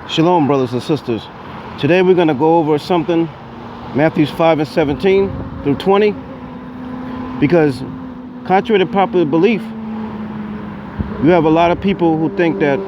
Shalom, brothers and sisters. Today we're going to go over something, Matthew 5 and 17 through 20, because contrary to popular belief, you have a lot of people who think that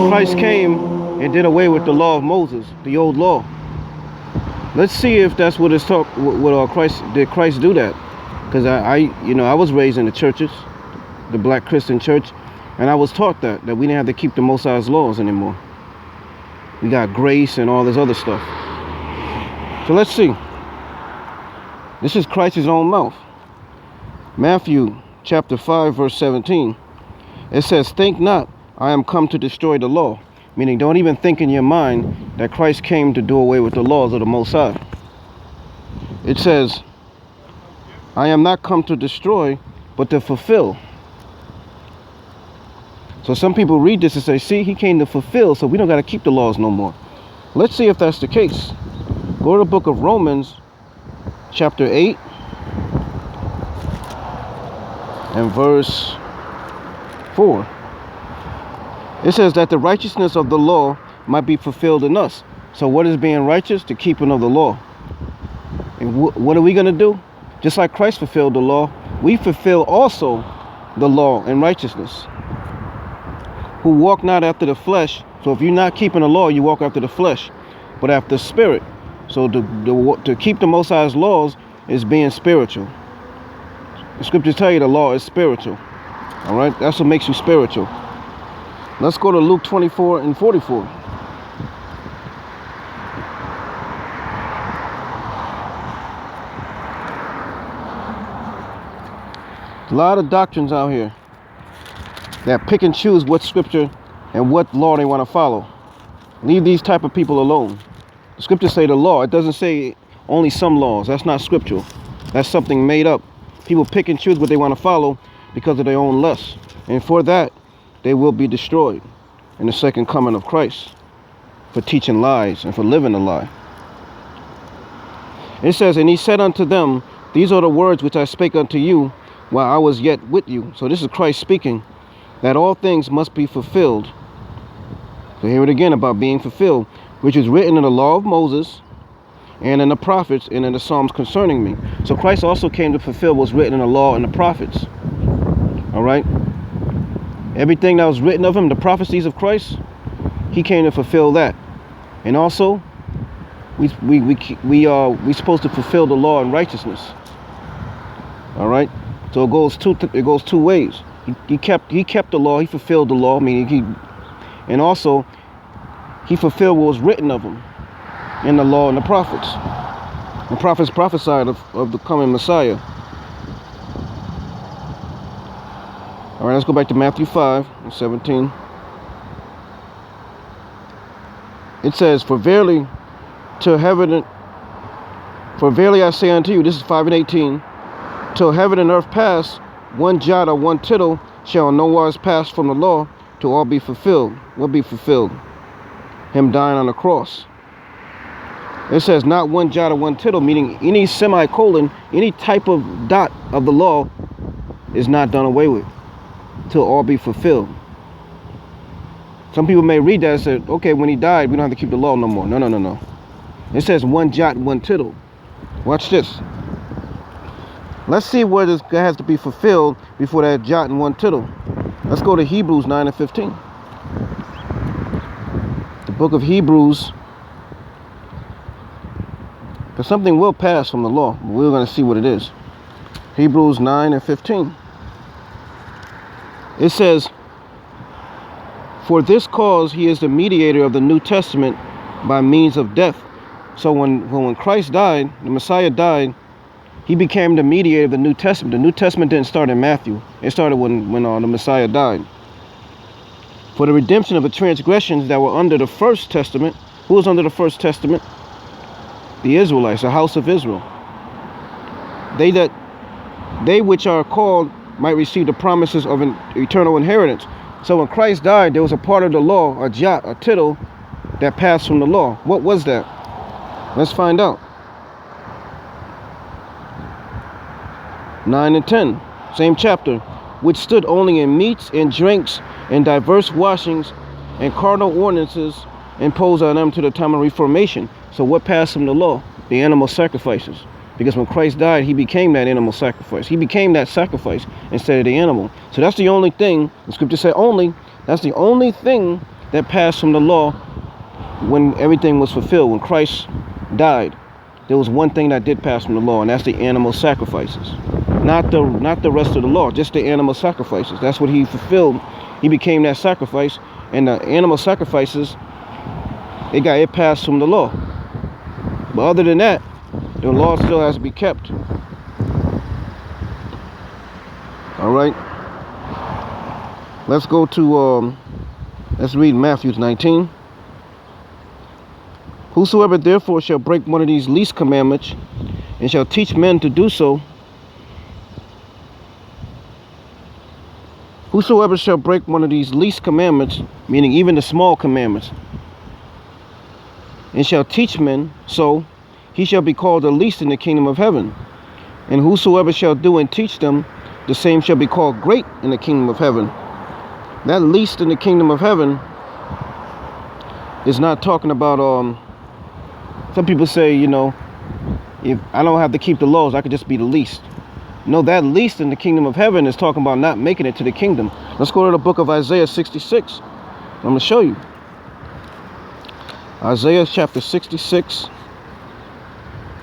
Christ came and did away with the law of Moses, the old law. Let's see if that's what it's talk. What Christ did? Christ do that? Because I was raised in the churches, the Black Christian church, and I was taught that we didn't have to keep the Most High's laws anymore. We got grace and all this other stuff. So let's see. This is Christ's own mouth. Matthew chapter 5 verse 17. It says, "Think not I am come to destroy the law." Meaning, don't even think in your mind that Christ came to do away with the laws of the Most High. It says, "I am not come to destroy, but to fulfill." So some people read this and say, see, he came to fulfill, so we don't got to keep the laws no more. Let's see if that's the case. Go to the book of Romans, chapter 8, and verse 4. It says that the righteousness of the law might be fulfilled in us. So what is being righteous? The keeping of the law. And what are we going to do? Just like Christ fulfilled the law, we fulfill also the law and righteousness. Who walk not after the flesh. So if you're not keeping the law, you walk after the flesh, but after the spirit. So to keep the Most High's laws is being spiritual. The scriptures tell you the law is spiritual. All right, that's what makes you spiritual. Let's go to Luke 24 and 44. A lot of doctrines out here that pick and choose what scripture and what law they want to follow. Leave these type of people alone. The scriptures say the law. It doesn't say only some laws. That's not scriptural. That's something made up. People pick and choose what they want to follow because of their own lust. And for that, they will be destroyed in the second coming of Christ for teaching lies and for living a lie. It says, "And he said unto them, These are the words which I spake unto you while I was yet with you." So this is Christ speaking. That all things must be fulfilled. So hear it again about being fulfilled, which is written in the law of Moses and in the prophets and in the Psalms concerning me. So Christ also came to fulfill what's written in the law and the prophets. All right. Everything that was written of him, the prophecies of Christ, he came to fulfill that. And also, we supposed to fulfill the law and righteousness. All right. So it goes two ways. He kept the law. He fulfilled the law, meaning and also he fulfilled what was written of him in the law and the prophets. The prophets prophesied of the coming Messiah. All right, let's go back to Matthew 5 and 17. It says, For verily I say unto you," this is 5 and 18, "till heaven and earth pass, one jot or one tittle shall no wise pass from the law to all be fulfilled." What be fulfilled? Him dying on the cross. It says not one jot or one tittle, meaning any semicolon, any type of dot of the law is not done away with till all be fulfilled. Some people may read that and say, okay, when he died, we don't have to keep the law no more. No. It says one jot, one tittle. Watch this. Let's see where this has to be fulfilled before that jot and one tittle. Let's go to Hebrews 9 and 15. The book of Hebrews. Because something will pass from the law. But we're going to see what it is. Hebrews 9 and 15. It says, "For this cause he is the mediator of the New Testament by means of death." So when Christ died, the Messiah died, he became the mediator of the New Testament. The New Testament didn't start in Matthew. It started when the Messiah died. For the redemption of the transgressions that were under the first testament. Who was under the first testament? The Israelites, the house of Israel. They which are called might receive the promises of an eternal inheritance. So when Christ died, there was a part of the law, a jot, a tittle, that passed from the law. What was that? Let's find out. 9 and 10, same chapter. which stood only in meats and drinks and diverse washings, and cardinal ordinances imposed on them to the time of Reformation. So what passed from the law? The animal sacrifices. Because when Christ died, he became that animal sacrifice. He became that sacrifice instead of the animal. So that's the only thing, the scripture said only, that's the only thing that passed from the law when everything was fulfilled. When Christ died, there was one thing that did pass from the law, and that's the animal sacrifices. Not the rest of the law, just the animal sacrifices. That's what he fulfilled. He became that sacrifice, and the animal sacrifices, it passed from the law. But other than that, the law still has to be kept. All right. Let's go to, let's read Matthew 19. Whosoever therefore shall break one of these least commandments and shall teach men to do so, whosoever shall break one of these least commandments, meaning even the small commandments, and shall teach men so, he shall be called the least in the kingdom of heaven. And whosoever shall do and teach them, the same shall be called great in the kingdom of heaven. That least in the kingdom of heaven is not talking about, some people say, you know, if I don't have to keep the laws, I could just be the least. No, that least in the kingdom of heaven is talking about not making it to the kingdom. Let's go to the book of Isaiah 66. I'm going to show you. Isaiah chapter 66.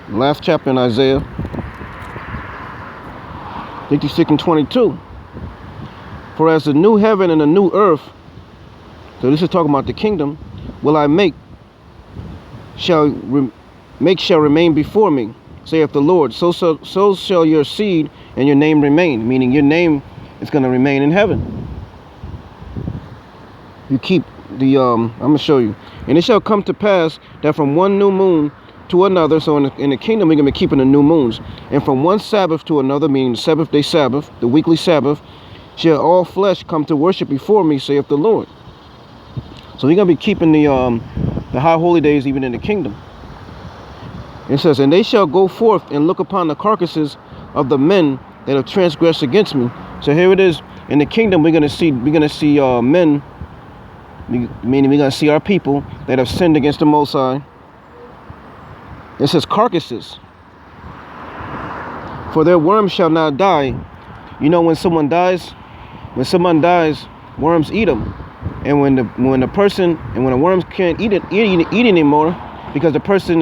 Last chapter in Isaiah. 66 and 22. For as the new heaven and the new earth, so this is talking about the kingdom, will I make, shall remain before me, saith the Lord. So shall your seed and your name remain. Meaning your name is going to remain in heaven. You keep the, I'm going to show you. And it shall come to pass that from one new moon to another, so in the kingdom we're going to be keeping the new moons, and from one Sabbath to another, meaning the seventh day Sabbath, the weekly Sabbath, shall all flesh come to worship before me, saith the Lord. So we're going to be keeping the high holy days even in the kingdom. It says, and they shall go forth and look upon the carcasses of the men that have transgressed against me. So here it is, in the kingdom we're going to see men, meaning we're going to see our people that have sinned against the Most High. It says carcasses. For their worms shall not die. You know, when someone dies, worms eat them. And when the worms can't eat anymore, because the person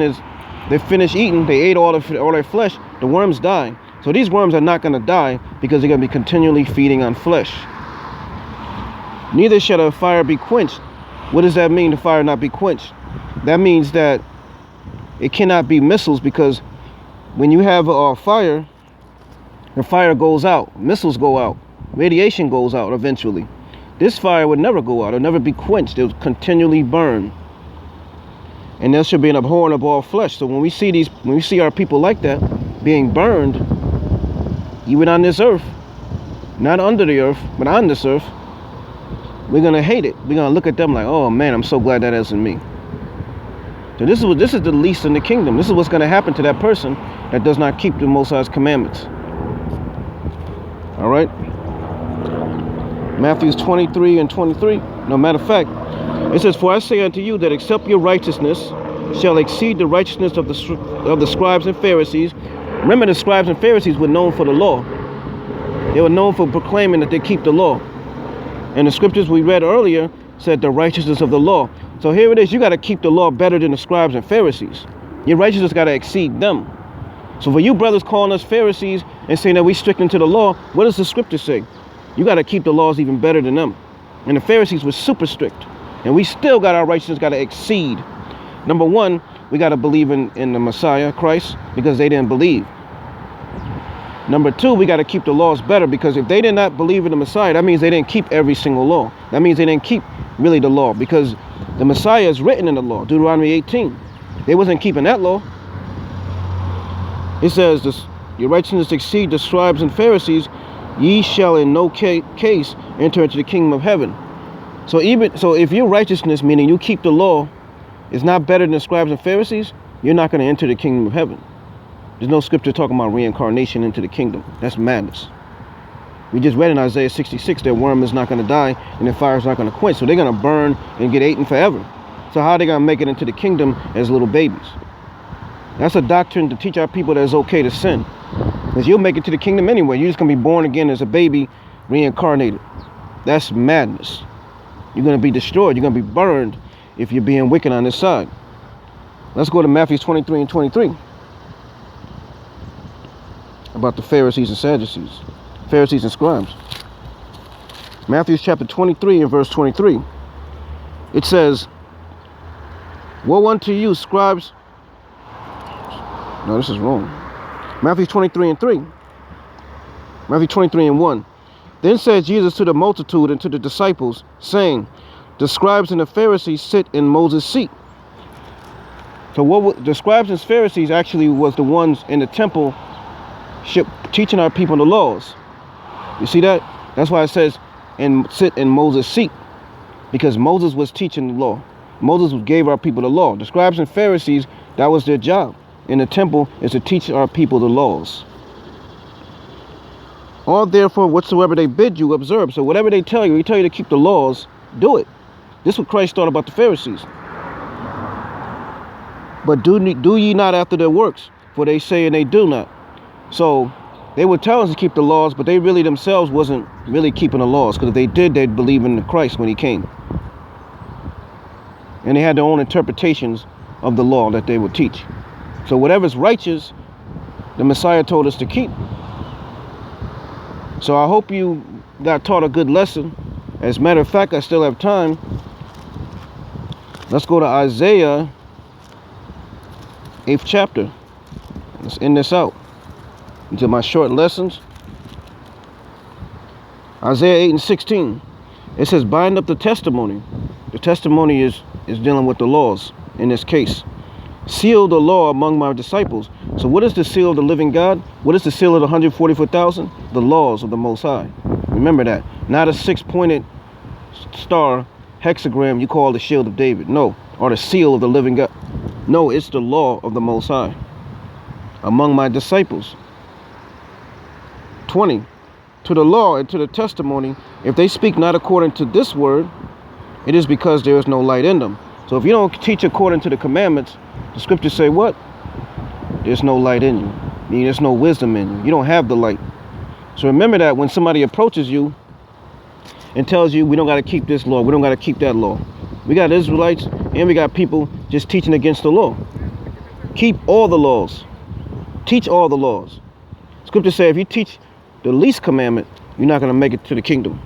they finished eating, they ate all their flesh, the worms die. So these worms are not going to die because they're going to be continually feeding on flesh. Neither shall the fire be quenched. What does that mean, the fire not be quenched? That means that it cannot be missiles, because when you have a fire, the fire goes out, missiles go out, radiation goes out eventually. This fire would never go out, it'll never be quenched, it will continually burn. And there should be an abhorrent of all flesh. So when we see our people like that being burned, even on this earth, not under the earth, but on this earth, we're gonna hate it. We're gonna look at them like, oh man, I'm so glad that isn't me. So this is the least in the kingdom. This is what's gonna happen to that person that does not keep the Most High's commandments. All right. Matthew 23 and 23. No, matter of fact, it says, for I say unto you that except your righteousness shall exceed the righteousness of the scribes and Pharisees. Remember, the scribes and Pharisees were known for the law. They were known for proclaiming that they keep the law. And the scriptures we read earlier said the righteousness of the law. So here it is, you got to keep the law better than the scribes and Pharisees. Your righteousness got to exceed them. So for you brothers calling us Pharisees and saying that we strict into the law, what does the scripture say? You got to keep the laws even better than them. And the Pharisees were super strict. And we still got our righteousness got to exceed. Number one, we got to believe in the Messiah, Christ, because they didn't believe. Number two, we got to keep the laws better, because if they did not believe in the Messiah, that means they didn't keep every single law. That means they didn't keep really the law, because the Messiah is written in the law, Deuteronomy 18. They wasn't keeping that law. It says, your righteousness exceed the scribes and Pharisees, ye shall in no case enter into the kingdom of heaven. So if your righteousness, meaning you keep the law, is not better than the scribes and Pharisees, you're not going to enter the kingdom of heaven. There's no scripture talking about reincarnation into the kingdom. That's madness. We just read in Isaiah 66 that worm is not going to die and the fire is not going to quench. So they're going to burn and get eaten forever. So how are they going to make it into the kingdom as little babies? That's a doctrine to teach our people that it's okay to sin. Because you'll make it to the kingdom anyway. You're just going to be born again as a baby, reincarnated. That's madness. You're going to be destroyed. You're going to be burned if you're being wicked on this side. Let's go to Matthew 23 and 23. About the Pharisees and Sadducees. Pharisees and scribes. Matthew chapter 23 and verse 23. It says, woe unto you, scribes. No, this is wrong. Matthew 23 and 3. Matthew 23 and 1. Then said Jesus to the multitude and to the disciples, saying, the scribes and the Pharisees sit in Moses' seat. So the scribes and Pharisees actually was the ones in the temple teaching our people the laws. You see that? That's why it says, and sit in Moses' seat. Because Moses was teaching the law. Moses gave our people the law. The scribes and Pharisees, that was their job in the temple, is to teach our people the laws. All therefore whatsoever they bid you, observe. So whatever they tell you to keep the laws, do it. This is what Christ thought about the Pharisees. But do ye not after their works, for they say and they do not. So they would tell us to keep the laws, but they really themselves wasn't really keeping the laws, because if they did, they'd believe in Christ when he came. And they had their own interpretations of the law that they would teach. So whatever's righteous, the Messiah told us to keep. So I hope you got taught a good lesson. As a matter of fact, I still have time. Let's go to Isaiah 8th chapter. Let's end this out into my short lessons. Isaiah 8 and 16. It says, bind up the testimony. The testimony is dealing with the laws in this case. Seal the law among my disciples. So what is the seal of the living God? What is the seal of the 144,000? The laws of the Most High. Remember that. Not a 6-pointed star hexagram you call the shield of David. No. Or the seal of the living God. No, it's the law of the Most High. Among my disciples. 20. To the law and to the testimony, if they speak not according to this word, it is because there is no light in them. So if you don't teach according to the commandments, the scriptures say what? There's no light in you. I mean, there's no wisdom in you. You don't have the light. So remember that when somebody approaches you and tells you we don't got to keep this law, we don't got to keep that law. We got Israelites and we got people just teaching against the law. Keep all the laws. Teach all the laws. Scriptures say if you teach the least commandment, you're not going to make it to the kingdom.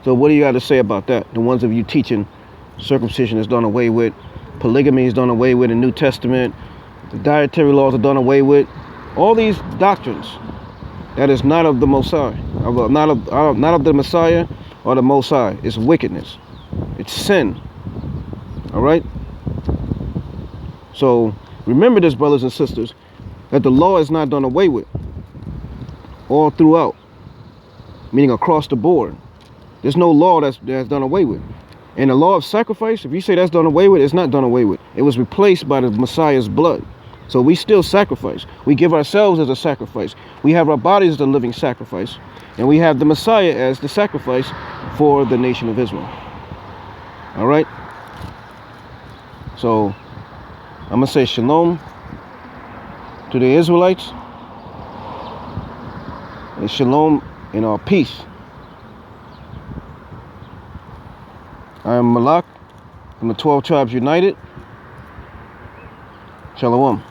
So what do you got to say about that? The ones of you teaching circumcision is done away with, polygamy is done away with in the New Testament, the dietary laws are done away with. All these doctrines that is not of the Most High, not of the Messiah or the Most High. It's wickedness. It's sin. All right? So remember this, brothers and sisters, that the law is not done away with all throughout, meaning across the board. There's no law that's done away with. And the law of sacrifice, if you say that's done away with, it's not done away with. It was replaced by the Messiah's blood. So we still sacrifice. We give ourselves as a sacrifice. We have our bodies as a living sacrifice. And we have the Messiah as the sacrifice for the nation of Israel. All right? So I'm going to say shalom to the Israelites. And shalom in our peace. I am Malak from the 12 Tribes United. Shalom.